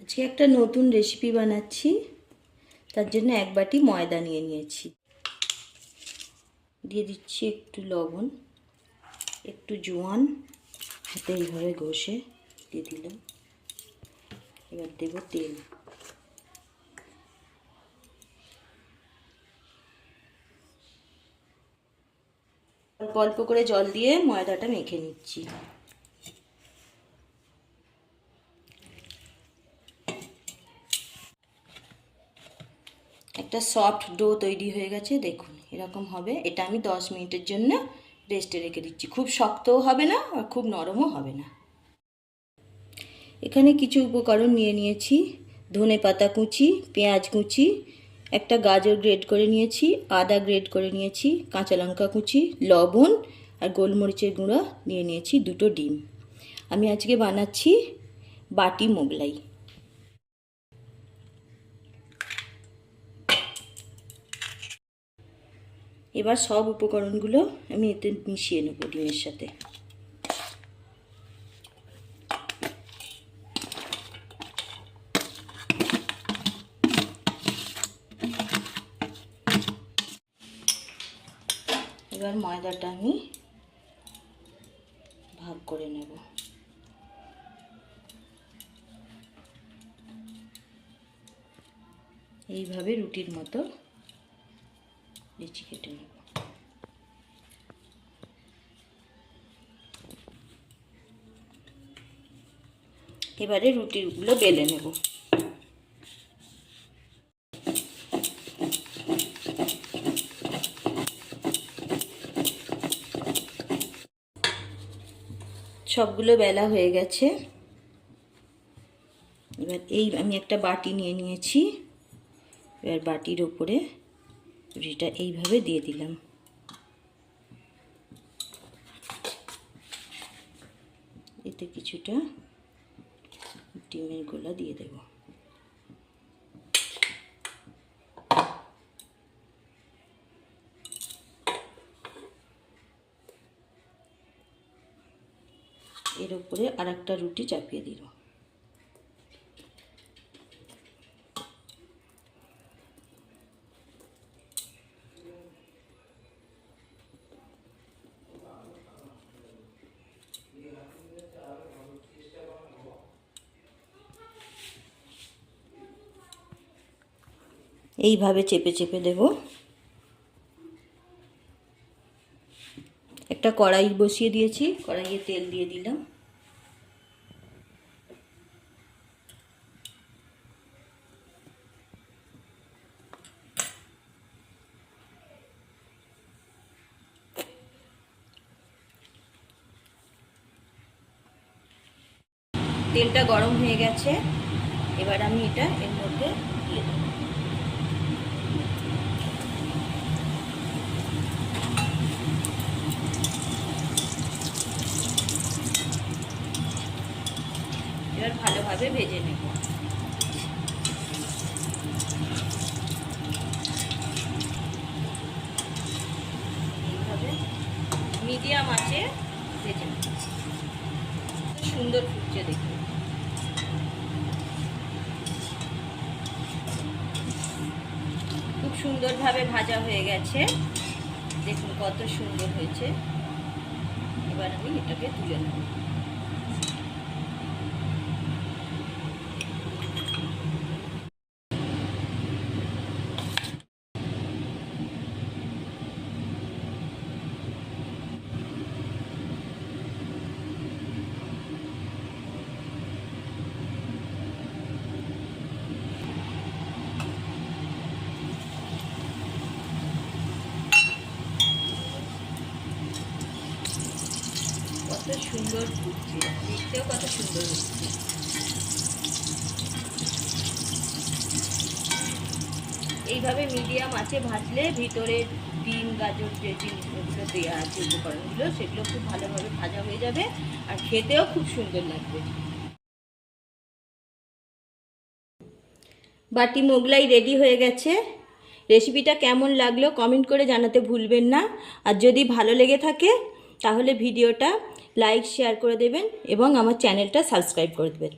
আজকে একটা নতুন রেসিপি বানাচ্ছি। তার জন্য এক বাটি ময়দা নিয়ে নিয়েছি। দিয়ে দিচ্ছি একটু লবণ, একটু জোয়ান, হাতে এইভাবে ঘষে দিয়ে দিলাম। এবার দেব তেল। অল্প অল্প করে জল দিয়ে ময়দাটা মেখে নিচ্ছি। একটা সফট ডো তৈরি হয়ে গেছে, দেখুন এরকম হবে। এটা আমি 10 মিনিটের জন্য রেস্টে রেখে দিচ্ছি। খুব শক্তও হবে না আর খুব নরমও হবে না। এখানে কিছু উপকরণ নিয়ে নিয়েছি। ধনেপাতা কুচি, পেঁয়াজ কুচি, একটা গাজর গ্রেট করে নিয়েছি, আদা গ্রেট করে নিয়েছি, কাঁচা লঙ্কা কুচি, লবণ আর গোলমরিচের গুঁড়ো নিয়ে নিয়েছি, 2টো ডিম। আমি আজকে বানাচ্ছি বাটি মোগলাই। এবার সব উপকরণগুলো আমি এতে মিশিয়ে নেব ডিমের সাথে। এবার ময়দাটা আমি ভাগ করে নেব। এইভাবে রুটির মতো লিচি কেটে নেব। এবারে রুটিগুলো বেলে নেব। সবগুলো বেলা হয়ে গেছে। এবার আমি একটা বাটি নিয়ে নিয়েছি। এবার বাটির ওপরে রুটিটা এইভাবে দিয়ে দিলাম। এতে কিছুটা ডিমের গোলা দিয়ে দেব। এর উপরে আরেকটা রুটি চাপিয়ে দিল। এইভাবে চেপে চেপে দেব। একটা কড়াই বসিয়ে দিয়েছি, কড়াইয়ে তেল দিয়ে দিলাম। তেলটা গরম হয়ে গেছে। এবার আমি এটা এর মধ্যে দিয়ে দেব। এবার ভালোভাবে ভেজে নেব। এইভাবে মিডিয়াম আঁচে ভেজে নেব। সুন্দর ফুটছে দেখুন। খুব সুন্দরভাবে ভাজা হয়ে গেছে, দেখুন কত সুন্দর হয়েছে। এবার আমি এটাকে তুলে নেব। কত সুন্দর ফুটছে, দেখতেও কত সুন্দর হচ্ছে। এইভাবে মিডিয়াম আঁচে ভাজলে ভিতরে ডিম, গাজর যে জিনিসগুলো দেওয়া আছে, উপকরণগুলো, সেগুলো খুব ভালোভাবে ভাজা হয়ে যাবে আর খেতেও খুব সুন্দর লাগবে। বাটি মোগলাই রেডি হয়ে গেছে। রেসিপিটা কেমন লাগলো কমেন্ট করে জানাতে ভুলবেন না। আর যদি ভালো লেগে থাকে তাহলে ভিডিওটা লাইক শেয়ার করে দেবেন এবং আমার চ্যানেলটা সাবস্ক্রাইব করে দেবেন।